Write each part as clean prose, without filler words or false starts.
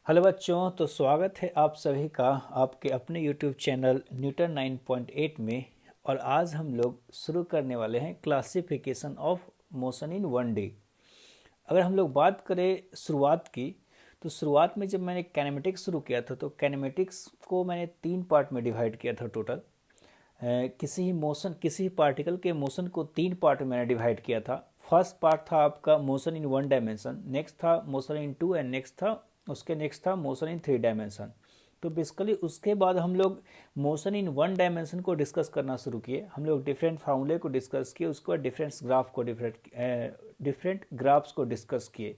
Hello बच्चों, तो स्वागत है आप सभी का आपके अपने YouTube चैनल न्यूटन 9.8 में। और आज हम लोग शुरू करने वाले हैं classification of motion in one day. अगर हम लोग बात करें शुरुआत की, तो शुरुआत में जब मैंने कैनेमेटिक्स शुरू किया था तो कैनेमेटिक्स को मैंने 3 पार्ट में डिवाइड किया था टोटल। किसी पार्टिकल के मोशन को 3 पार्ट में मैंने डिवाइड किया था। फर्स्ट पार्ट था आपका motion in one dimension, next था motion in two, and next था मोशन इन थ्री डायमेंशन। तो बेसिकली उसके बाद हम लोग मोशन इन वन डायमेंशन को डिस्कस करना शुरू किए। हम लोग डिफरेंट फार्मूले को डिस्कस किए, उसके बाद डिफरेंट ग्राफ्स को डिस्कस किए।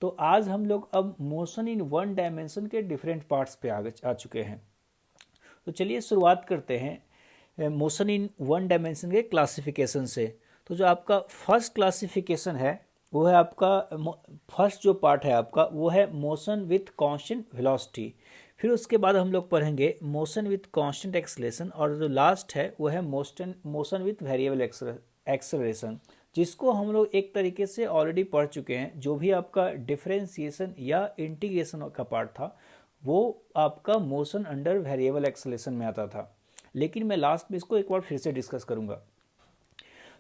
तो आज हम लोग अब मोशन इन वन डायमेंशन के डिफरेंट पार्ट्स पे आगे आ चुके हैं। तो चलिए शुरुआत करते हैं मोशन इन वन डायमेंशन के क्लासिफिकेशन से। तो जो आपका फर्स्ट क्लासिफिकेशन है वो है आपका फर्स्ट जो पार्ट है आपका वो है मोशन विथ कांस्टेंट वेलोसिटी। फिर उसके बाद हम लोग पढ़ेंगे मोशन विथ कांस्टेंट एक्सेलरेशन, और जो लास्ट है वो है मोशन विथ वेरिएबल एक्सेलरेशन, जिसको हम लोग एक तरीके से ऑलरेडी पढ़ चुके हैं। जो भी आपका डिफरेंशिएशन या इंटीग्रेशन का पार्ट था वो आपका मोशन अंडर वेरिएबल एक्सेलरेशन में आता था, लेकिन मैं लास्ट में इसको एक बार फिर से डिस्कस करूंगा।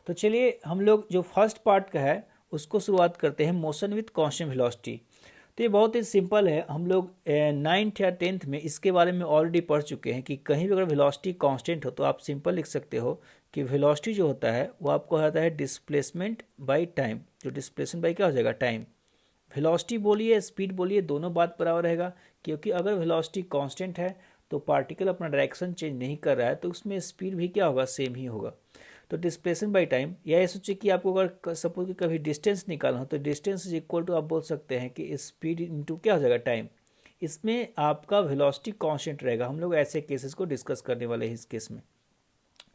तो चलिए हम लोग जो फर्स्ट पार्ट का है उसको शुरुआत करते हैं, मोशन विथ कांस्टेंट वेलोसिटी। तो ये बहुत ही सिंपल है। हम लोग 9th या 10th में इसके बारे में ऑलरेडी पढ़ चुके हैं कि कहीं भी अगर वेलोसिटी कांस्टेंट हो तो आप सिंपल लिख सकते हो कि वेलोसिटी जो होता है वो आपको होता है डिस्प्लेसमेंट बाई टाइम। जो डिस्प्लेसमेंट बाई क्या हो जाएगा, टाइम। वेलोसिटी बोलिए स्पीड बोलिए दोनों बात बराबर रहेगा, क्योंकि अगर वेलोसिटी कांस्टेंट है तो पार्टिकल अपना डायरेक्शन चेंज नहीं कर रहा है तो उसमें स्पीड भी क्या होगा, सेम ही होगा। तो डिस्प्लेसमेंट बाई टाइम, या ये सोचिए कि आपको अगर सपोज कि कभी डिस्टेंस निकालना हो तो डिस्टेंस इज इक्वल टू आप बोल सकते हैं कि स्पीड इंटू क्या हो जाएगा, टाइम। इसमें आपका वेलोसिटी कांस्टेंट रहेगा। हम लोग ऐसे केसेस को डिस्कस करने वाले हैं इस केस में,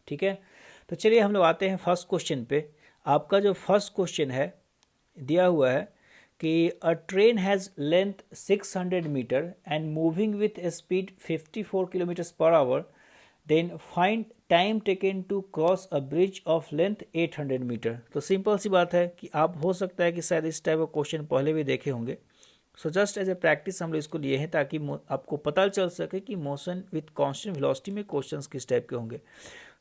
ठीक है। तो चलिए हम लोग आते हैं फर्स्ट क्वेश्चन पे। आपका जो फर्स्ट क्वेश्चन है दिया हुआ है कि a train has length 600 metre and moving with speed 54 kilometre per hour, then find time taken to cross a bridge of length 800 metre. तो सिंपल सी बात है कि आप हो सकता है कि शायद इस टाइप का क्वेश्चन पहले भी देखे होंगे। So just as a practice हम लोग इसको लिए हैं ताकि आपको पता चल सके कि मोशन विथ कांस्टेंट वेलोसिटी में क्वेश्चंस किस टाइप के होंगे।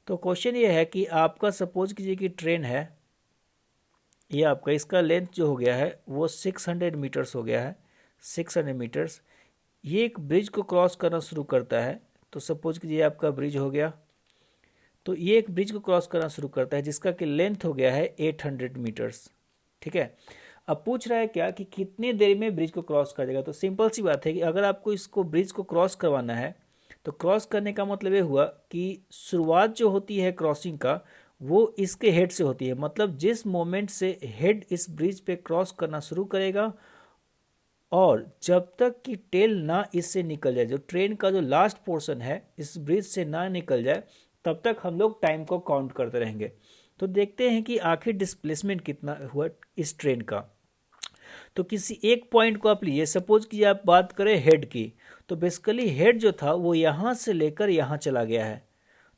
तो क्वेश्चन ये है कि आपका सपोज कीजिए कि ट्रेन है, ये आपका इसका लेंथ जो हो गया है वो 600 मीटर्स हो गया है, 600 मीटर्स। ये एक ब्रिज को क्रॉस करना शुरू करता है। तो सपोज कीजिए आपका ब्रिज हो गया, तो ये एक ब्रिज को क्रॉस करना शुरू करता है जिसका कि लेंथ हो गया है 800 मीटर्स, ठीक है। अब पूछ रहा है क्या कि कितने देर में ब्रिज को क्रॉस कर देगा। तो सिंपल सी बात है कि अगर आपको इसको ब्रिज को क्रॉस करवाना है तो क्रॉस करने का मतलब ये हुआ कि शुरुआत जो होती है क्रॉसिंग का वो इसके हेड से होती है। मतलब जिस मोमेंट से हेड इस ब्रिज पे क्रॉस करना शुरू करेगा और जब तक कि टेल ना इससे निकल जाए, जो ट्रेन का जो लास्ट पोर्शन है इस ब्रिज से ना निकल जाए, तब तक हम लोग टाइम को काउंट करते रहेंगे। तो देखते हैं कि आखिर डिस्प्लेसमेंट कितना हुआ इस ट्रेन का। तो किसी एक पॉइंट को आप लीजिए, सपोज कि आप बात करें हेड की, तो बेसिकली हेड जो था वो यहाँ से लेकर यहाँ चला गया है।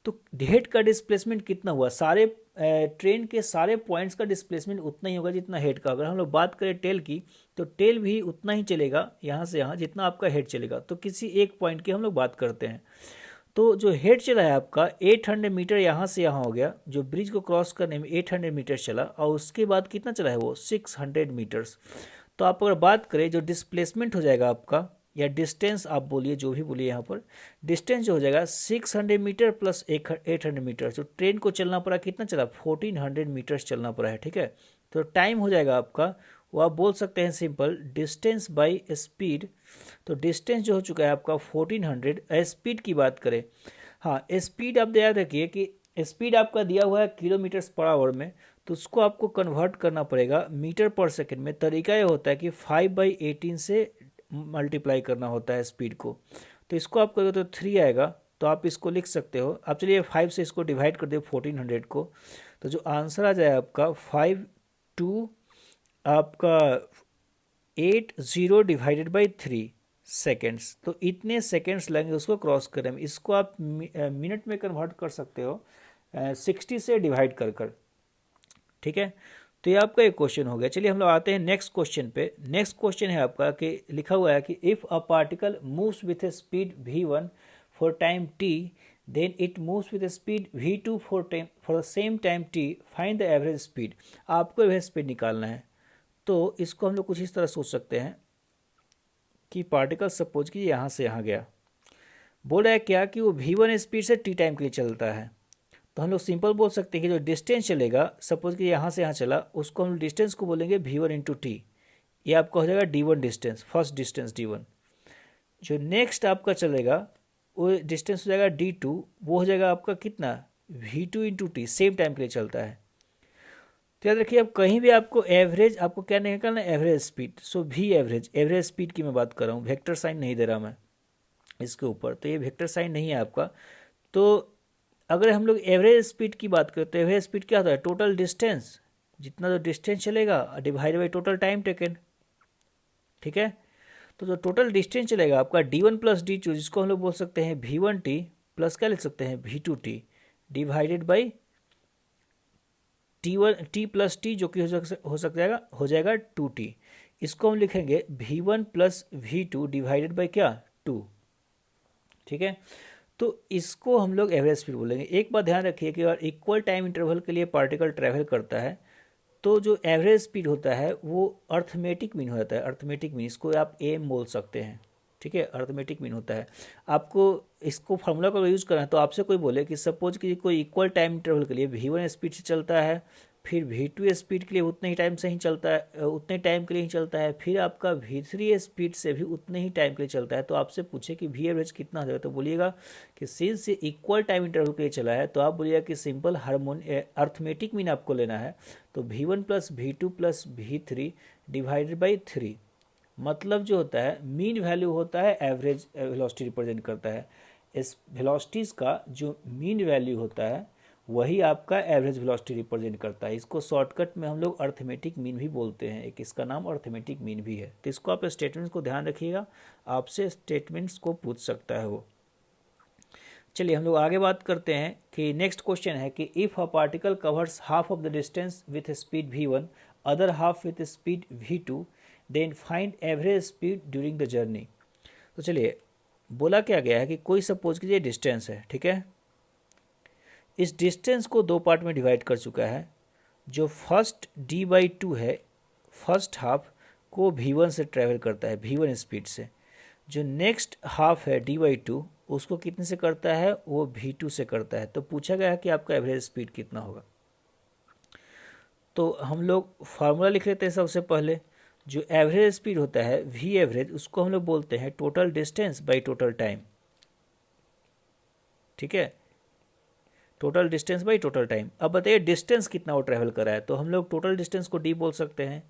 तो हेड का डिस्प्लेसमेंट कितना हुआ, सारे ट्रेन के सारे पॉइंट्स का डिस्प्लेसमेंट उतना ही होगा जितना हेड का। अगर हम लोग बात करें टेल की तो टेल भी उतना ही चलेगा यहाँ से यहाँ जितना आपका हेड चलेगा। तो किसी एक पॉइंट की हम लोग बात करते हैं। तो जो हेड चला है आपका 800 मीटर यहाँ से यहाँ हो गया, जो ब्रिज को क्रॉस करने में 800 मीटर चला, और उसके बाद कितना चला है वो 600 मीटर्स। तो आप अगर बात करें जो डिस्प्लेसमेंट हो जाएगा आपका, या डिस्टेंस आप बोलिए जो भी बोलिए, यहाँ पर डिस्टेंस जो हो जाएगा 600 मीटर प्लस 800 मीटर। जो ट्रेन को चलना पड़ा कितना चला, 1400 मीटर्स चलना पड़ा है, ठीक है। तो टाइम हो जाएगा आपका, वो आप बोल सकते हैं सिंपल डिस्टेंस बाई स्पीड। तो डिस्टेंस जो हो चुका है आपका 1400। स्पीड की बात करें, हाँ स्पीड आप याद रखिए कि स्पीड आपका दिया हुआ है किलोमीटर्स पर आवर में, तो उसको आपको कन्वर्ट करना पड़ेगा मीटर पर सेकंड में। तरीका ये होता है कि 5/18 से मल्टीप्लाई करना होता है स्पीड को। तो इसको आप करोगे तो 3 आएगा, तो आप इसको लिख सकते हो। अब चलिए 5 से इसको डिवाइड कर दे 1400 को, तो जो आंसर आ जाए आपका 5 आपका 80 डिवाइडेड बाई 3 सेकेंड्स। तो इतने सेकेंड्स लगेंगे उसको क्रॉस करने में। इसको आप मिनट में कन्वर्ट कर सकते हो 60 से डिवाइड कर कर, ठीक है। तो ये आपका एक क्वेश्चन हो गया। चलिए हम लोग आते हैं नेक्स्ट क्वेश्चन पे। नेक्स्ट क्वेश्चन है आपका कि लिखा हुआ है कि if a particle moves with a speed v1 for time t, then it moves with a speed v2 for the same time t, find the average speed. आपको average speed निकालना है। तो इसको हम लोग कुछ इस तरह सोच सकते हैं कि पार्टिकल सपोज कि यहाँ से यहाँ गया, बोल रहा है क्या कि वो v1 स्पीड से t टाइम के लिए चलता है। तो हम लोग सिंपल बोल सकते हैं कि जो डिस्टेंस चलेगा, सपोज कि यहाँ से यहाँ चला, उसको हम डिस्टेंस को बोलेंगे v1 इंटू टी। ये आपका हो जाएगा d1 distance, first distance d1। जो नेक्स्ट आपका चलेगा वो डिस्टेंस हो जाएगा d2, वो हो जाएगा आपका कितना, v2 into T, same time के लिए चलता है। तो याद रखिए, अब कहीं भी आपको एवरेज, आपको क्या निकालना है, एवरेज स्पीड। सो v एवरेज, एवरेज स्पीड की मैं बात कर रहा हूँ, वेक्टर साइन नहीं दे रहा मैं इसके ऊपर, तो ये वेक्टर साइन नहीं है आपका। तो अगर हम लोग एवरेज स्पीड की बात करते हैं, एवरेज स्पीड क्या होता है, टोटल डिस्टेंस, जितना जो डिस्टेंस चलेगा divide by total time taken. ठीक है, तो जो टोटल डिस्टेंस चलेगा आपका d1 प्लस d2, जिसको हम लोग बोल सकते हैं v1t प्लस क्या लिख सकते हैं v2t, divided by t plus T, जो कि हो जाएगा 2t। इसको हम लिखेंगे v1 plus v2 divided by क्या, 2। ठीक है, तो इसको हम लोग एवरेज स्पीड बोलेंगे। एक बात ध्यान रखिए कि अगर इक्वल टाइम इंटरवल के लिए पार्टिकल ट्रैवल करता है तो जो एवरेज स्पीड होता है वो अर्थमेटिक मीन हो जाता है। अर्थमेटिक मीन, इसको आप एम बोल सकते हैं। ठीक है, अर्थमेटिक मीन होता है। आपको इसको फार्मूला का यूज़ करना है, तो आपसे कोई बोले कि सपोज कि कोई इक्वल टाइम इंटरवल के लिए v1 स्पीड से चलता है, फिर v2 स्पीड के लिए उतने ही टाइम से ही चलता है, उतने टाइम के लिए ही चलता है, फिर आपका v3 स्पीड से भी उतने ही टाइम के लिए चलता है, तो आपसे पूछे कि v एवरेज कितना हो जाएगा, तो बोलिएगा कि सिंस ये इक्वल टाइम इंटरवल के लिए चला है, तो आप बोलिएगा कि सिंपल अर्थमेटिक मीन आपको लेना है। तो v1 plus v2 plus v3 divided by 3, मतलब जो होता है मीन वैल्यू होता है, एवरेज वेलोसिटी रिप्रेजेंट करता है। इस वेलोसिटीज़ का जो मीन वैल्यू होता है वही आपका एवरेज वेलोसिटी रिप्रेजेंट करता है। इसको शॉर्टकट में हम लोग अर्थमेटिक मीन भी बोलते हैं, एक इसका नाम अर्थमेटिक मीन भी है। तो इसको आप स्टेटमेंट्स को ध्यान रखिएगा, आपसे स्टेटमेंट्स को पूछ सकता है वो। चलिए हम लोग आगे बात करते हैं कि नेक्स्ट क्वेश्चन है कि if a particle covers half of the distance with speed v1, other half with speed v2, then find average speed during the journey. तो चलिए, बोला क्या गया है कि कोई सपोज कीजिए डिस्टेंस है। ठीक है, इस डिस्टेंस को दो पार्ट में डिवाइड कर चुका है। जो फर्स्ट d/2 है, फर्स्ट हाफ को v1 से ट्रेवल करता है, v1 स्पीड से। जो नेक्स्ट हाफ है d/2, उसको कितने से करता है, वो v2 से करता है। तो पूछा गया है कि आपका एवरेज स्पीड कितना होगा। तो हम लोग फार्मूला लिख लेते हैं सबसे पहले। जो एवरेज स्पीड होता है v एवरेज, उसको हम लोग बोलते हैं total distance by total time. ठीक है, total distance by total time. अब बताइए डिस्टेंस कितना वो ट्रैवल करा है, तो हम लोग टोटल डिस्टेंस को d बोल सकते हैं।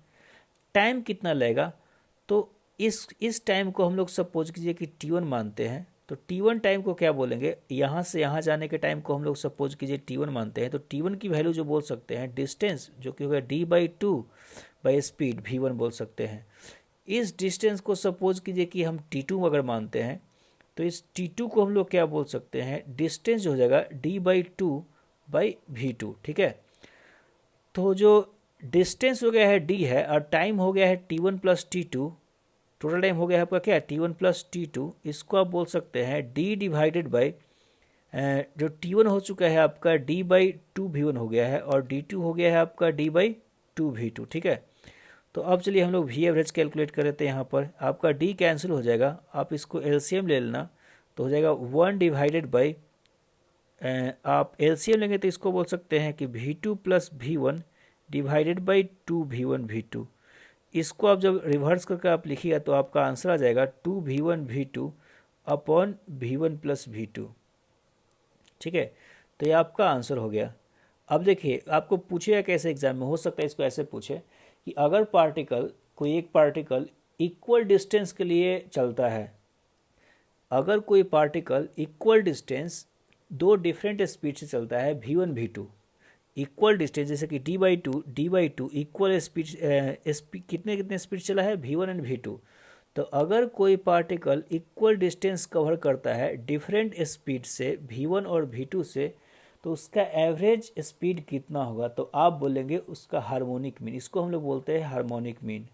टाइम कितना लगेगा, तो इस टाइम को हम लोग सपोज कीजिए कि t1 मानते हैं, तो t1 टाइम को क्या बोलेंगे, यहाँ से यहाँ जाने के टाइम को हम लोग सपोज कीजिए t1 मानते हैं, तो t1 की वैल्यू जो बोल सकते हैं डिस्टेंस, जो कि होगा d/2 बाई स्पीड v1 बोल सकते हैं। इस डिस्टेंस को सपोज कीजिए कि हम t2 अगर मानते हैं, तो इस t2 को हम लोग क्या बोल सकते हैं, डिस्टेंस जो हो जाएगा d/2 बाई v2। ठीक है, तो जो डिस्टेंस हो गया है d है और टाइम हो गया है t1 plus t2, total time हो गया है आपका क्या, t1 प्लस t2। इसको आप बोल सकते हैं d डिवाइडेड बाई जो t1 हो चुका है आपका d/2 v1 हो गया है, और d2 हो गया है आपका d/2 v2। ठीक है, तो अब चलिए हम लोग v एवरेज कैलकुलेट कर लेते हैं। यहाँ पर आपका d कैंसिल हो जाएगा, आप इसको एलसीएम ले लेना, तो हो जाएगा 1 डिवाइडेड बाई, आप एलसीएम लेंगे तो इसको बोल सकते हैं कि v2 plus v1 divided by 2v1 v2। इसको आप जब रिवर्स करके आप लिखिएगा तो आपका आंसर आ जाएगा 2v1 v2 upon v1 plus v2। ठीक है, तो ये आपका आंसर हो गया। अब देखिए, आपको पूछेगा कैसे एग्जाम में, हो सकता है इसको ऐसे पूछे कि अगर कोई एक पार्टिकल इक्वल डिस्टेंस के लिए चलता है, अगर कोई पार्टिकल इक्वल डिस्टेंस दो डिफरेंट स्पीड से चलता है v1 v2, इक्वल डिस्टेंस, जैसे कि d/2 इक्वल स्पीड कितने स्पीड चला है, v1 एंड v2। तो अगर कोई पार्टिकल इक्वल डिस्टेंस कवर करता है डिफरेंट स्पीड से v1 और v2 से, तो उसका एवरेज स्पीड कितना होगा, तो आप बोलेंगे उसका हार्मोनिक मीन, इसको हम लोग बोलते हैं हार्मोनिक मीन।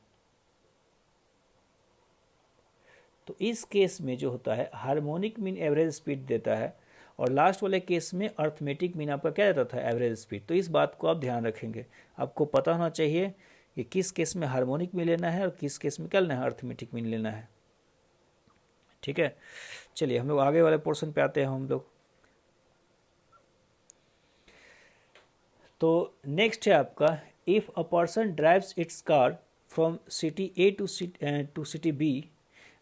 तो इस केस में जो होता है हार्मोनिक मीन एवरेज स्पीड देता है, और लास्ट वाले केस में अर्थमेटिक मीन आपका क्या देता था, एवरेज स्पीड। तो इस बात को आप ध्यान रखेंगे, आपको पता होना चाहिए कि किस केस में हार्मोनिक मीन लेना है और किस केस में क्या लेना है, अर्थमेटिक मीन लेना है। ठीक है, चलिए हम लोग आगे वाले पोर्शन पे आते हैं हम लोग। तो नेक्स्ट है आपका, if a person drives its car from city A to city B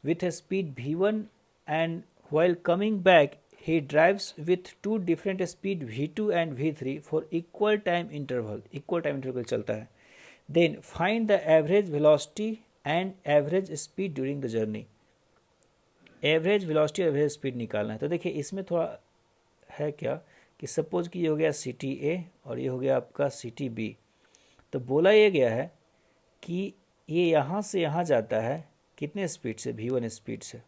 with a speed v1 and while coming back he drives with two different speed v2 and v3 for equal time interval चलता है। then find the average velocity and average speed during the journey। Average velocity और average speed निकालना है। तो देखिए इसमें थोड़ा है क्या कि सपोज कि ये हो गया सिटी ए और ये हो गया आपका सिटी बी। तो बोला ये गया है कि ये यहाँ से यहाँ जाता है कितने स्पीड से, v1 स्पीड से।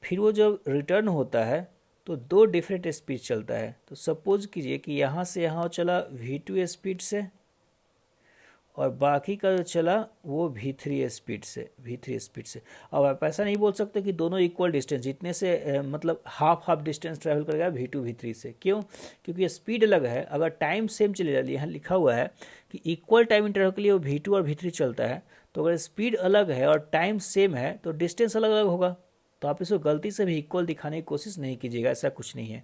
फिर वो जब रिटर्न होता है तो दो डिफरेंट स्पीड चलता है। तो सपोज कीजिए कि यहाँ से यहाँ चला v2 स्पीड से और बाकी का जो चला वो v3 स्पीड से। अब आप ऐसा नहीं बोल सकते कि दोनों इक्वल डिस्टेंस, जितने से मतलब हाफ डिस्टेंस ट्रैवल करेगा v2 v3 से। क्यों? क्योंकि स्पीड अलग है। अगर टाइम सेम चले जाए, यहाँ लिखा हुआ है कि इक्वल टाइम इंटरवल के लिए वो v2 और v3 चलता है, तो अगर स्पीड अलग है और टाइम सेम है तो डिस्टेंस अलग अलग होगा। तो आप इसको गलती से भी इक्वल दिखाने की कोशिश नहीं कीजिएगा, ऐसा कुछ नहीं है।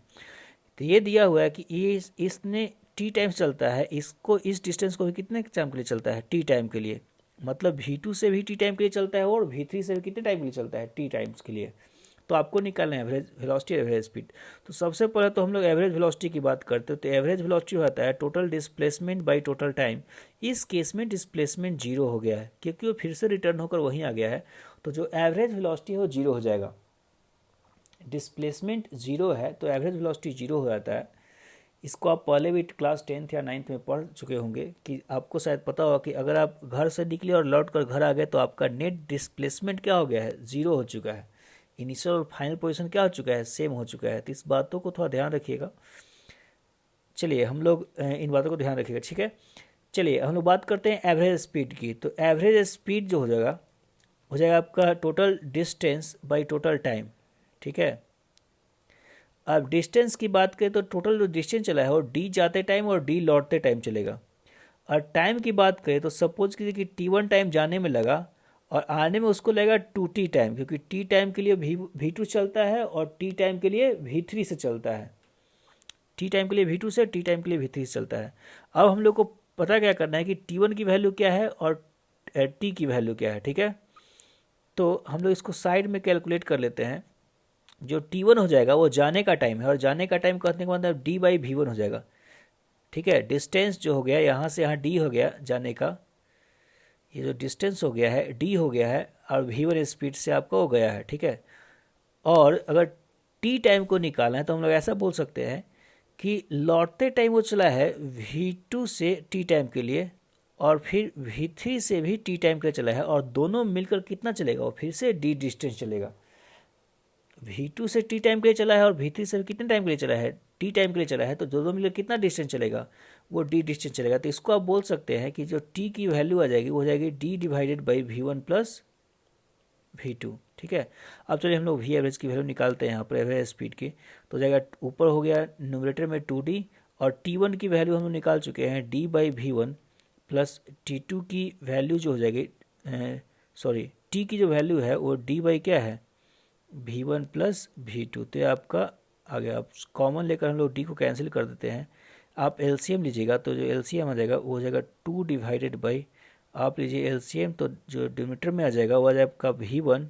तो ये दिया हुआ है कि इसने टी टाइम्स चलता है, इसको इस डिस्टेंस को भी कितने टाइम के लिए चलता है, टी टाइम के लिए। मतलब v2 से भी टी टाइम के लिए चलता है और v3 से भी कितने टाइम के लिए चलता है, टी टाइम्स के लिए। तो आपको निकालना है एवरेज वेलोसिटी और एवरेज स्पीड। तो सबसे पहले तो हम लोग एवरेज वेलोसिटी की बात करते हैं। तो एवरेज वेलोसिटी होता है total displacement by total time. इस केस में डिस्प्लेसमेंट जीरो हो गया है क्योंकि वो फिर से रिटर्न होकर वहीं आ गया है। तो जो एवरेज वेलोसिटी है वो जीरो हो जाएगा। डिस्प्लेसमेंट जीरो है तो एवरेज वेलोसिटी जीरो हो जाता है। इसको आप पहले भी क्लास 10th या 9th में पढ़ चुके होंगे कि आपको शायद पता होगा कि अगर आप घर से निकले और लौट कर घर आ गए तो आपका नेट डिस्प्लेसमेंट क्या हो गया है, जीरो हो चुका है। इनिशियल और फाइनल पोजीशन क्या हो चुका है, सेम हो चुका है। तो इस बातों को थोड़ा ध्यान रखिएगा। चलिए हम लोग इन बातों को ध्यान रखिएगा, ठीक है। चलिए हम लोग बात करते हैं एवरेज स्पीड की। तो एवरेज स्पीड जो हो जाएगा आपका total distance by total time, ठीक है। अब डिस्टेंस की बात करें तो टोटल जो डिस्टेंस चला है वो डी जाते टाइम और डी लौटते टाइम चलेगा। और टाइम की बात करें तो सपोज कीजिए कि t1 टाइम जाने में लगा और आने में उसको लगेगा 2t टाइम, क्योंकि t टाइम के लिए v2 चलता है और t टाइम के लिए v3 से चलता है। t टाइम के लिए v2 से, t टाइम के लिए v3 से चलता है। अब हम लोग को पता क्या करना है कि t1 की वैल्यू क्या है और t की वैल्यू क्या है, ठीक है। तो हम लोग इसको साइड में कैलकुलेट कर लेते हैं। जो t1 हो जाएगा वो जाने का टाइम है, और जाने का टाइम कहने का मतलब d बाई v1 हो जाएगा, ठीक है। डिस्टेंस जो हो गया यहाँ से यहाँ d हो गया जाने का, ये जो डिस्टेंस हो गया है d हो गया है, और v1 स्पीड से आपका हो गया है, ठीक है। और अगर t टाइम को निकालना है तो हम लोग ऐसा बोल सकते हैं कि लौटते टाइम वो चला है v2 से t टाइम के लिए और फिर v3 से भी t टाइम के लिए चला है, और दोनों मिलकर कितना चलेगा, वो फिर से d डिस्टेंस चलेगा। v2 से t टाइम के लिए चला है और v3 से कितने टाइम के लिए चला है, t टाइम के लिए चला है। तो दोनों मिलकर कितना डिस्टेंस चलेगा, वो d डिस्टेंस चलेगा। तो इसको आप बोल सकते हैं कि जो t की वैल्यू आ जाएगी वो हो जाएगी d divided by v1 plus v2, ठीक है। अब चलिए हम लोग v एवरेज की वैल्यू निकालते हैं यहाँ पर एवरेज स्पीड की। तो जाएगा ऊपर हो गया न्यूमरेटर में 2d, और t1 की वैल्यू हम लोग निकाल चुके हैं d by v1 plus t2 की वैल्यू जो हो जाएगी, सॉरी t की जो वैल्यू है वो d बाई क्या है, v1 प्लस v2। तो ये आपका आ गया। आप कॉमन लेकर हम लोग d को कैंसिल कर देते हैं। आप एलसीएम लीजिएगा तो जो एलसीएम आ जाएगा वो हो जाएगा 2 डिवाइडेड बाई, आप लीजिए एलसीएम तो जो डिनोमिनेटर में आ जाएगा वो आ जाएगा आपका v1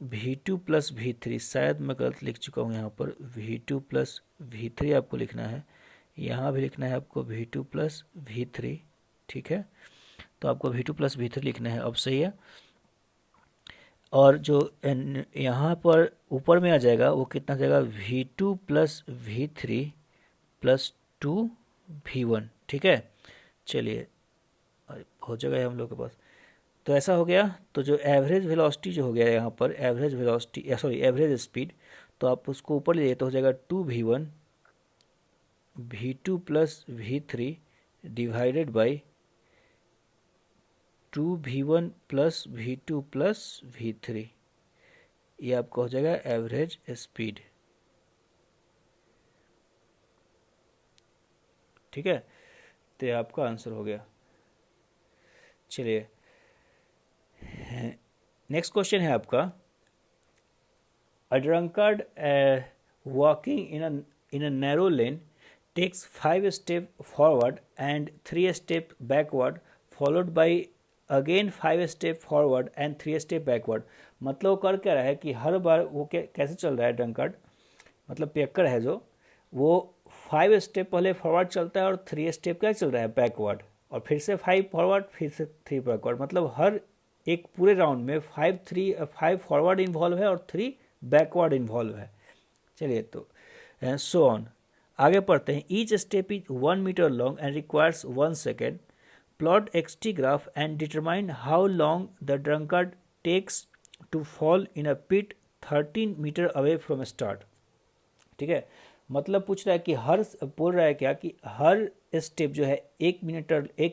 v2 प्लस v3। शायद मैं गलत लिख चुका हूँ यहाँ पर, v2 प्लस v3 आपको लिखना है, यहाँ भी लिखना है आपको v2 प्लस v3, ठीक है। तो आपको v2 प्लस v3 लिखना है, अब सही है। और जो यहाँ पर ऊपर में आ जाएगा वो कितना आ जाएगा, v2 plus v3 plus 2v1, ठीक है। चलिए हो जाएगा हम लोग के पास। तो ऐसा हो गया। तो जो एवरेज वेलोसिटी जो हो गया यहाँ पर average velocity sorry average speed, तो आप उसको ऊपर ले जाइए तो हो जाएगा 2v1 V2 plus V3 divided by 2V1 plus V2 plus V3, ये आपका हो जाएगा एवरेज स्पीड। ठीक है, तो ये आपका आंसर हो गया। चलिए नेक्स्ट क्वेश्चन है आपका, a drunkard walking in a narrow lane takes 5 steps forward and 3 steps backward followed by again 5 steps forward and 3 steps backward। मतलब वो कर क्या रहा है कि हर बार वो कैसे चल रहा है ड्रंकार्ड, मतलब पियक्कर है जो, वो 5 स्टेप पहले फॉरवर्ड चलता है और 3 स्टेप क्या चल रहा है बैकवर्ड, और फिर से 5 फॉरवर्ड फिर से 3 बैकवर्ड, मतलब हर एक पूरे राउंड में 5 फॉरवर्ड इन्वॉल्व है और 3 बैकवर्ड इन्वॉल्व है। चलिए तो सो ऑन, आगे पढ़ते हैं। Each step is 1 metre long and requires 1 second. Plot XT graph and determine how long the drunkard takes to fall in a pit 13 metre away from start. ठीक है, मतलब पूछ रहा है कि बोल रहा है क्या कि हर स्टेप जो है 1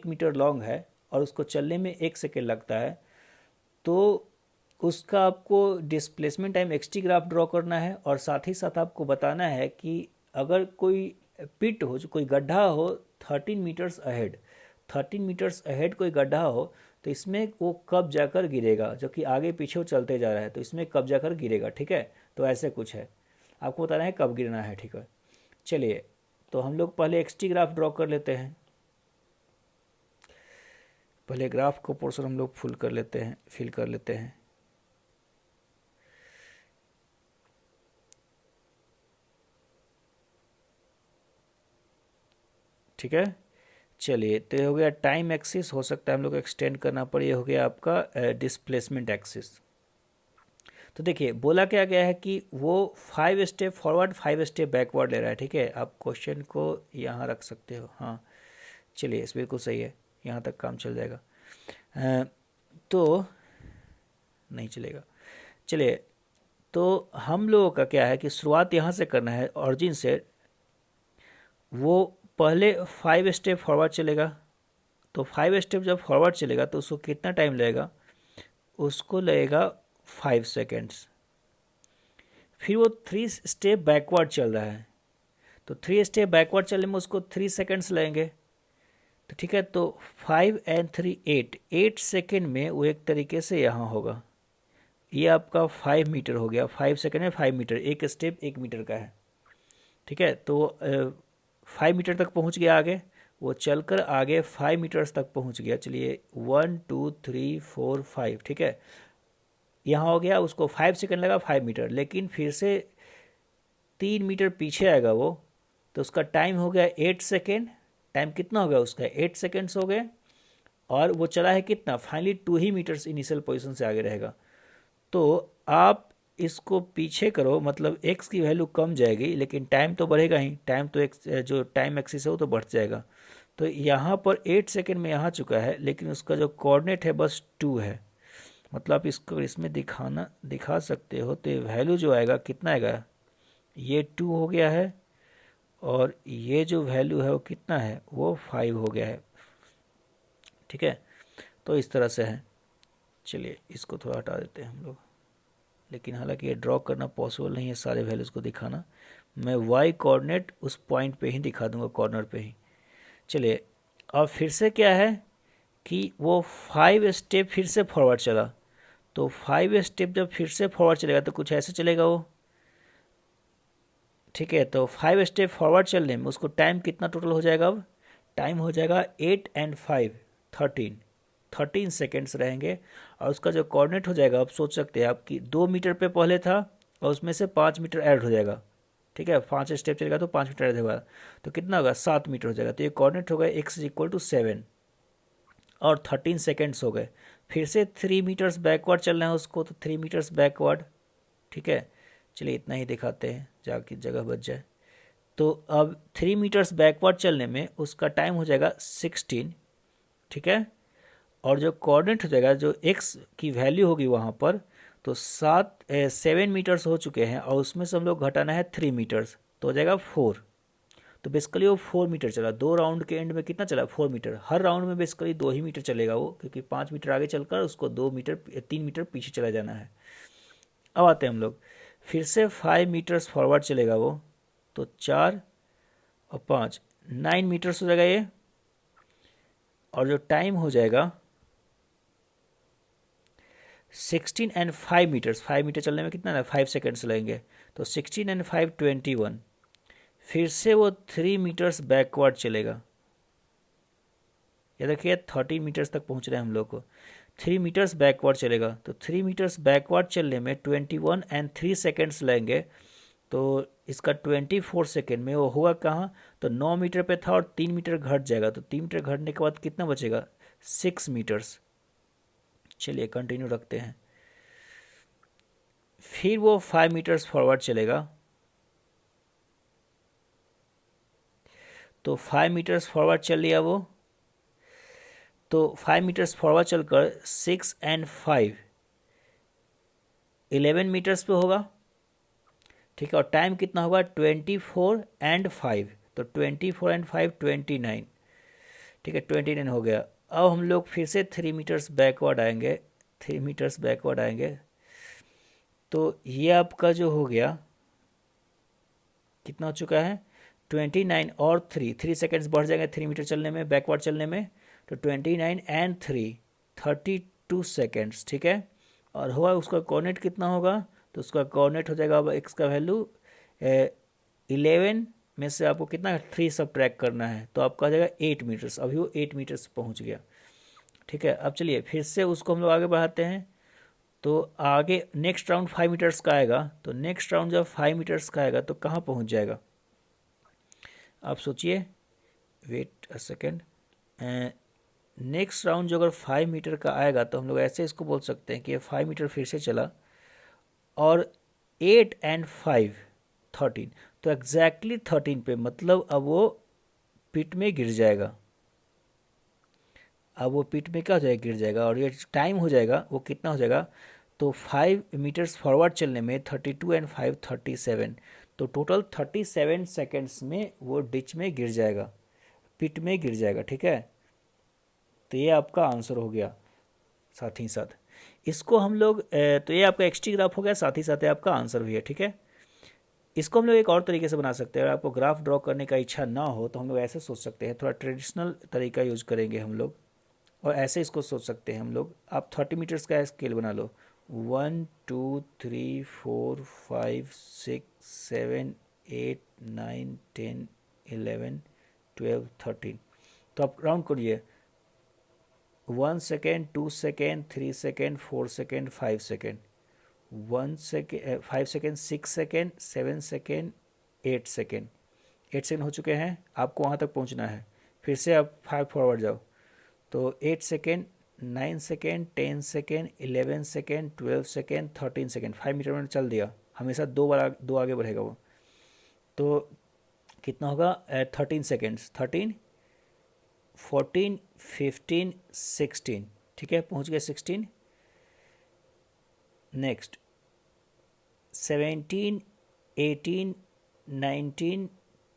मीटर लॉन्ग है और उसको चलने में 1 सेकेंड लगता है, तो उसका आपको displacement time XT graph draw करना है, और साथ ही साथ आपको बताना है कि अगर कोई पिट हो, जो कोई गड्ढा हो 13 मीटर्स अहेड, 13 मीटर्स अहेड कोई गड्ढा हो, तो इसमें वो कब जाकर गिरेगा, जो कि आगे पीछे वो चलते जा रहा है, तो इसमें कब जाकर गिरेगा। ठीक है, तो ऐसे कुछ है, आपको बताना है कब गिरना है। ठीक है, चलिए तो हम लोग पहले XT ग्राफ ड्रॉ कर लेते हैं। पहले ग्राफ को पोर्शन हम लोग फिल कर लेते हैं। ठीक है, चलिए तो ये हो गया टाइम एक्सिस, हो सकता है हम लोग एक्सटेंड करना पड़े, ये हो गया आपका डिस्प्लेसमेंट एक्सिस। तो देखिए बोला क्या गया है कि वो 5 स्टेप फॉरवर्ड 5 स्टेप बैकवर्ड ले रहा है। ठीक है, आप क्वेश्चन को यहाँ रख सकते हो। हाँ चलिए, इस बिल्कुल सही है, यहाँ तक काम चल जाएगा। तो नहीं चलेगा। चलिए तो हम लोगों का क्या है कि शुरुआत यहाँ से करना है, ऑरिजिन से। वो पहले 5 स्टेप फॉरवर्ड चलेगा, तो 5 स्टेप जब फॉरवर्ड चलेगा तो उसको कितना टाइम लगेगा, उसको लगेगा 5 सेकेंड्स। फिर वो 3 स्टेप बैकवर्ड चल रहा है, तो 3 स्टेप बैकवर्ड चलने में उसको 3 सेकेंड्स लगेंगे। तो ठीक है, तो 5 एंड 3 8 सेकेंड में वो एक तरीके से यहाँ होगा। ये आपका 5 मीटर हो गया, 5 सेकेंड में 5 मीटर, एक स्टेप 1 मीटर का है। ठीक है, तो 5 मीटर तक पहुँच गया आगे, वो चलकर आगे 5 मीटर्स तक पहुँच गया। चलिए 1 2 3 4 5। ठीक है, यहाँ हो गया, उसको 5 सेकेंड लगा 5 मीटर, लेकिन फिर से 3 मीटर पीछे आएगा वो, तो उसका टाइम हो गया 8 सेकेंड। टाइम कितना हो गया उसका, 8 सेकेंड्स हो गए, और वो चला है कितना, फाइनली 2 ही मीटर्स इनिशियल पोजीशन से आगे रहेगा। तो आप इसको पीछे करो, मतलब x की वैल्यू कम जाएगी, लेकिन टाइम तो बढ़ेगा ही, टाइम तो एक जो टाइम एक्सिस है वो तो बढ़ जाएगा। तो यहाँ पर 8 सेकेंड में यहाँ चुका है, लेकिन उसका जो कोऑर्डिनेट है बस 2 है। मतलब आप इसको इसमें दिखा सकते हो, तो वैल्यू जो आएगा कितना आएगा, ये 2 हो गया है, और ये जो वैल्यू है वो कितना है, वो 5 हो गया है। ठीक है, तो इस तरह से है। चलिए इसको थोड़ा हटा देते हैं हम लोग, लेकिन हालांकि ये ड्रॉ करना पॉसिबल नहीं है सारे वैल्यूज़ को दिखाना, मैं वाई कोऑर्डिनेट उस पॉइंट पे ही दिखा दूंगा, कॉर्नर पे ही। चलिए अब फिर से क्या है कि वो 5 स्टेप फिर से फॉरवर्ड चला, तो 5 स्टेप जब फिर से फॉरवर्ड चलेगा तो कुछ ऐसे चलेगा वो। ठीक है, तो 5 स्टेप फॉरवर्ड चलने में उसको टाइम कितना टोटल हो जाएगा, अब टाइम हो जाएगा 8 एंड 5 13 सेकेंड्स रहेंगे। और उसका जो कोऑर्डिनेट हो जाएगा, आप सोच सकते हैं आप कि 2 मीटर पे पहले था, और उसमें से 5 मीटर ऐड हो जाएगा। ठीक है, 5 स्टेप चलेगा तो 5 मीटर ऐड होगा, तो कितना होगा, 7 मीटर हो जाएगा। तो ये कोऑर्डिनेट हो गया x = 7 और 13 सेकेंड्स हो गए। फिर से 3 मीटर्स बैकवर्ड चलना है उसको, तो 3 मीटर्स बैकवर्ड। ठीक है, चलिए इतना ही दिखाते हैं जाके जगह बच जाए। तो अब 3 मीटर्स बैकवर्ड चलने में उसका टाइम हो जाएगा 16। ठीक है, और जो कोऑर्डिनेट हो जाएगा, जो x की वैल्यू होगी वहाँ पर, तो 7 मीटर्स हो चुके हैं, और उसमें से हम लोग घटाना है 3 मीटर्स, तो हो जाएगा 4। तो बेसिकली वो 4 मीटर चला, 2 राउंड के एंड में कितना चला, 4 मीटर। हर राउंड में बेसिकली 2 ही मीटर चलेगा वो, क्योंकि 5 मीटर आगे चलकर उसको 2 मीटर 3 मीटर पीछे चला जाना है। अब आते हैं हम लोग, फिर से 5 मीटर्स फॉरवर्ड चलेगा वो, तो 4 और 5 9 मीटर्स हो जाएगा ये। और जो टाइम हो जाएगा 16 एंड 5 मीटर्स, 5 मीटर चलने में कितना ना 5 सेकेंड्स लगेंगे, तो 16 एंड 5 21। फिर से वो 3 मीटर्स बैकवर्ड चलेगा। ये देखिए 13 मीटर्स तक पहुंच रहे हैं हम लोग को, 3 मीटर्स बैकवर्ड चलेगा। तो 3 मीटर्स बैकवर्ड चलने में 21 एंड 3 सेकेंड्स लगेंगे, तो इसका 24 सेकेंड में वो होगा कहाँ, तो 9 मीटर पे था और 3 मीटर घट जाएगा, तो 3 मीटर घटने के बाद कितना बचेगा, 6 मीटर्स। चलिए कंटिन्यू रखते हैं। फिर वो 5 मीटर्स फॉरवर्ड चलेगा, तो 5 मीटर्स फॉरवर्ड चल लिया वो, तो 5 मीटर्स फॉरवर्ड चलकर 6 एंड 5 11 मीटर्स पे होगा, ठीक है। और टाइम कितना होगा 24 एंड 5, तो 24 एंड 5 29, ठीक है 29 हो गया। अब हम लोग फिर से 3 मीटर्स बैकवर्ड आएंगे, 3 मीटर्स बैकवर्ड आएंगे, तो ये आपका जो हो गया कितना हो चुका है 29 और 3 सेकेंड्स बढ़ जाएंगे 3 मीटर चलने में, बैकवर्ड चलने में, तो 29 एंड 3 32 सेकेंड्स, ठीक है। और हुआ उसका कोऑर्डिनेट कितना होगा, तो उसका कोऑर्डिनेट हो जाएगा, अब एक्स का वैल्यू 11 में से आपको कितना 3 सब्ट्रैक्ट करना है, तो आपका आ जाएगा 8 मीटर्स। अभी वो 8 मीटर्स पहुंच गया, ठीक है। अब चलिए फिर से उसको हम लोग आगे बढ़ाते हैं, तो आगे नेक्स्ट राउंड 5 मीटर्स का आएगा, तो नेक्स्ट राउंड जब 5 मीटर्स का आएगा तो कहाँ पहुंच जाएगा, आप सोचिए, wait a second. Next round जो अगर 5 मीटर का आएगा तो हम लोग ऐसे इसको बोल सकते हैं कि ये 5 मीटर फिर से चला, और 8 एंड 5 13, तो एग्जैक्टली 13 पे, मतलब अब वो पिट में गिर जाएगा, अब वो पिट में क्या हो जाएगा, गिर जाएगा। और ये टाइम हो जाएगा वो कितना हो जाएगा, तो 5 मीटर्स फॉरवर्ड चलने में 32 एंड 5 37, तो टोटल 37 सेकेंड्स में वो डिच में गिर जाएगा, पिट में गिर जाएगा, ठीक है। तो ये आपका आंसर हो गया। साथ ही साथ इसको हम लोग तो ये आपका एक्सटी ग्राफ हो गया, साथ ही साथ ये आपका आंसर भी है, ठीक है। इसको हम लोग एक और तरीके से बना सकते हैं, अगर आपको ग्राफ ड्रॉ करने का इच्छा ना हो तो हम लोग ऐसे सोच सकते हैं, थोड़ा ट्रेडिशनल तरीका यूज करेंगे हम लोग, और ऐसे इसको सोच सकते हैं हम लोग। आप 30 मीटर्स का स्केल बना लो, 1 2 3 4 5 6 7 8 9 10 11 12 13, तो आप राउंड करिए, 1 second 2 second 3 second 4 second 5 second, 1 second 5 second 6 second 7 second 8 second, 8 second हो चुके हैं, आपको वहाँ तक पहुँचना है। फिर से आप 5 फॉरवर्ड जाओ, तो 8 second 9 second 10 second 11 second 12 second 13 second, 5 metre में चल दिया, हमेशा 2 बार 2 आगे बढ़ेगा वो, तो कितना होगा 13 सेकेंड्स, 13 14 15 16, ठीक है पहुंच गए 16। नेक्स्ट 17 18 19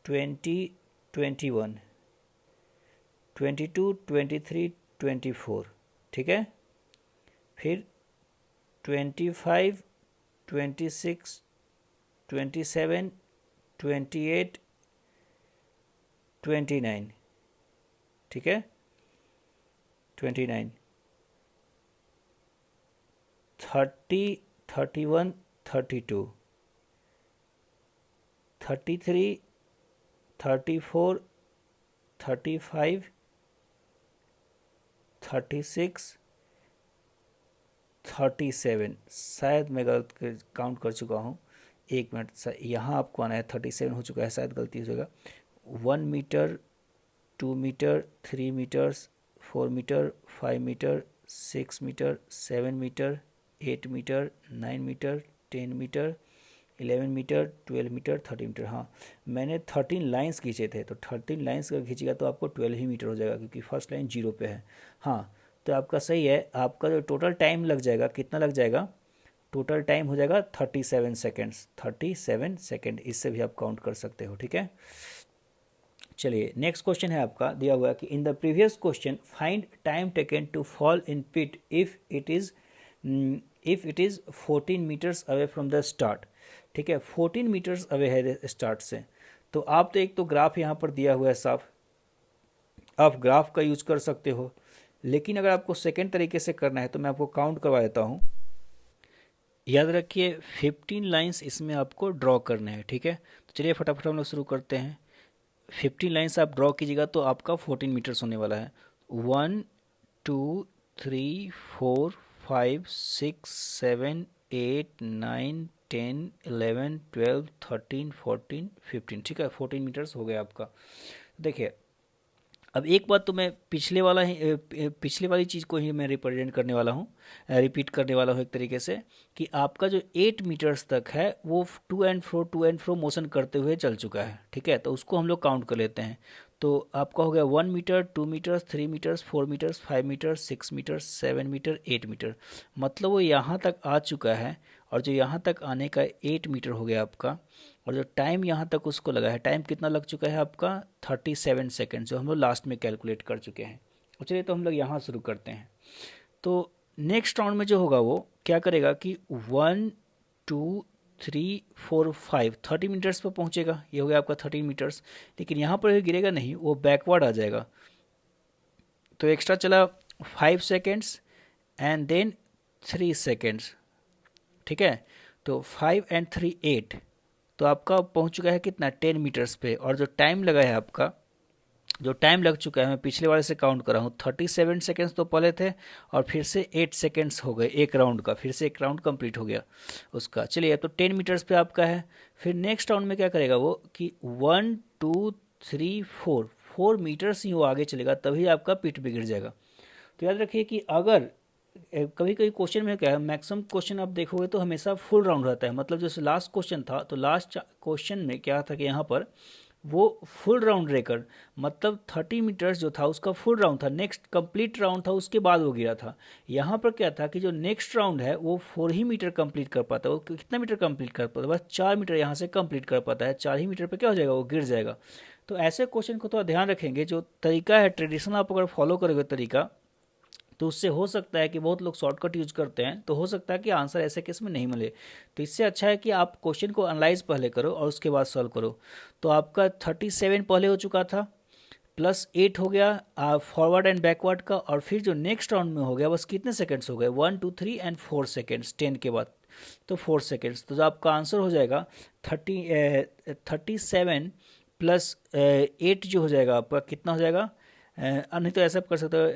20 21 22 23 24, ठीक है। फिर 25 26 27 28 29, ठीक है 29 30 31 32 33 34 35 36 37, शायद मैं गलत काउंट कर चुका हूँ, 1 मिनट, यहाँ आपको आना है 37 हो चुका है, शायद गलती हो जाएगा। 1 metre 2 metre 3 metres 4 metre 5 metre 6 metre 7 metre 8 metre 9 metre 10 metre 11 metre 12 metre 13 metre. हाँ मैंने 13 लाइंस खींचे थे, तो 13 लाइंस का खींचेगा तो आपको 12 ही मीटर हो जाएगा, क्योंकि फर्स्ट लाइन 0 पे है। हाँ तो आपका सही है, आपका जो टोटल टाइम लग जाएगा कितना लग जाएगा, टोटल टाइम हो जाएगा 37 सेकेंड्स, 37 सेकेंड, इससे भी आप काउंट कर सकते हो, ठीक है। चलिए नेक्स्ट क्वेश्चन है आपका दिया हुआ है कि in the previous question find time taken to fall in pit if it is 14 metres away from the start. ठीक है, 14 मीटर्स अवे है स्टार्ट से। तो आप तो एक तो ग्राफ यहाँ पर दिया हुआ है साफ, आप ग्राफ का यूज कर सकते हो, लेकिन अगर आपको सेकेंड तरीके से करना है तो मैं आपको काउंट करवा देता हूँ। याद रखिए 15 लाइंस इसमें आपको ड्रॉ करने हैं। ठीक है, तो चलिए फटाफट हम लोग शुरू करते हैं। 15 लाइंस आप ड्रॉ कीजिएगा तो आपका 14 मीटर्स होने वाला है। 1 2 3 4 5 6 7 8 9 10 11 12 13 14 15। ठीक है, 14 मीटर्स हो गया आपका। देखिए अब एक बात तो मैं पिछले वाली चीज़ को ही मैं रिप्रेजेंट करने वाला हूँ, रिपीट करने वाला हूँ एक तरीके से, कि आपका जो 8 मीटर्स तक है वो टू एंड फ्रो मोशन करते हुए चल चुका है। ठीक है, तो उसको हम लोग काउंट कर लेते हैं। तो आपका हो गया 1 metre, 2 metres, 3 metres, 4 metres, 5 metres, 6 metres, 7 metre, 8 metre, मतलब वो यहाँ तक आ चुका है। और जो यहाँ तक आने का 8 मीटर हो गया आपका, और जो टाइम यहाँ तक उसको लगा है, टाइम कितना लग चुका है आपका 37 सेकेंड, जो हम लोग लास्ट में कैलकुलेट कर चुके हैं। चलिए तो हम लोग यहाँ शुरू करते हैं। तो नेक्स्ट राउंड में जो होगा वो क्या करेगा कि 1 2 3 4 5 30 मीटर्स पर पहुँचेगा, ये हो गया आपका 30 मीटर्स। लेकिन यहाँ पर गिरेगा नहीं, वो बैकवर्ड आ जाएगा। तो एक्स्ट्रा चला 5 सेकेंड्स एंड देन 3 सेकेंड्स। ठीक है, तो 5 एंड 3 8, तो आपका पहुंच चुका है कितना 10 मीटर्स पे। और जो टाइम लगा है आपका, जो टाइम लग चुका है, मैं पिछले वाले से काउंट कर रहा हूँ, 37 सेकेंड्स तो पहले थे और फिर से 8 सेकेंड्स हो गए एक राउंड का, फिर से एक राउंड कंप्लीट हो गया उसका। चलिए तो 10 मीटर्स पे आपका है। फिर नेक्स्ट राउंड में क्या करेगा वो कि 1 2 3 4 मीटर्स ही वो आगे चलेगा, तभी आपका पीठ भी गिर जाएगा। तो याद रखिए कि अगर कभी कभी क्वेश्चन में क्या है, मैक्सिमम क्वेश्चन आप देखोगे तो हमेशा फुल राउंड रहता है। मतलब जैसे लास्ट क्वेश्चन था, तो लास्ट क्वेश्चन में क्या था कि यहाँ पर वो फुल राउंड रेकर, मतलब 30 मीटर्स जो था उसका फुल राउंड था, नेक्स्ट कंप्लीट राउंड था, उसके बाद वो गिरा था। यहाँ पर क्या था कि जो नेक्स्ट राउंड है वो 4 ही मीटर कंप्लीट कर पाता है। वो कितना मीटर कंप्लीट कर पाता है, बस 4 मीटर यहाँ से कंप्लीट कर पाता है। 4 ही मीटर पर क्या हो जाएगा, वो गिर जाएगा। तो ऐसे क्वेश्चन को थोड़ा ध्यान रखेंगे। जो तरीका है ट्रेडिशनल, आप अगर फॉलो करोगे तरीका, तो उससे हो सकता है कि बहुत लोग शॉर्टकट यूज करते हैं, तो हो सकता है कि आंसर ऐसे केस में नहीं मिले। तो इससे अच्छा है कि आप क्वेश्चन को एनालाइज पहले करो और उसके बाद सॉल्व करो। तो आपका 37 पहले हो चुका था, प्लस 8 हो गया फॉरवर्ड एंड बैकवर्ड का, और फिर जो नेक्स्ट राउंड में हो गया बस कितने सेकंड्स हो गए, 1 2 3 एंड 4 सेकंड्स, 10 के बाद तो 4 सेकंड्स। तो जो आपका आंसर हो जाएगा 37 प्लस 8 जो हो जाएगा आपका कितना हो जाएगा, नहीं तो ऐसा कर सकते हो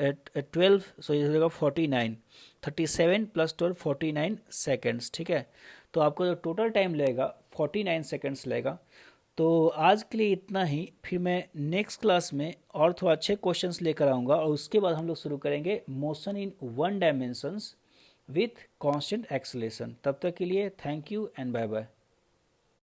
12, सो ये हो जाएगा 49, 37 प्लस 12 49 सेकेंड्स। ठीक है, तो आपको जो टोटल टाइम लगेगा 49 सेकेंड्स लगेगा। तो आज के लिए इतना ही, फिर मैं नेक्स्ट क्लास में और थोड़ा अच्छे क्वेश्चंस लेकर आऊँगा, और उसके बाद हम लोग शुरू करेंगे motion in 1 dimensions with constant acceleration. तब तक के लिए thank you and bye bye.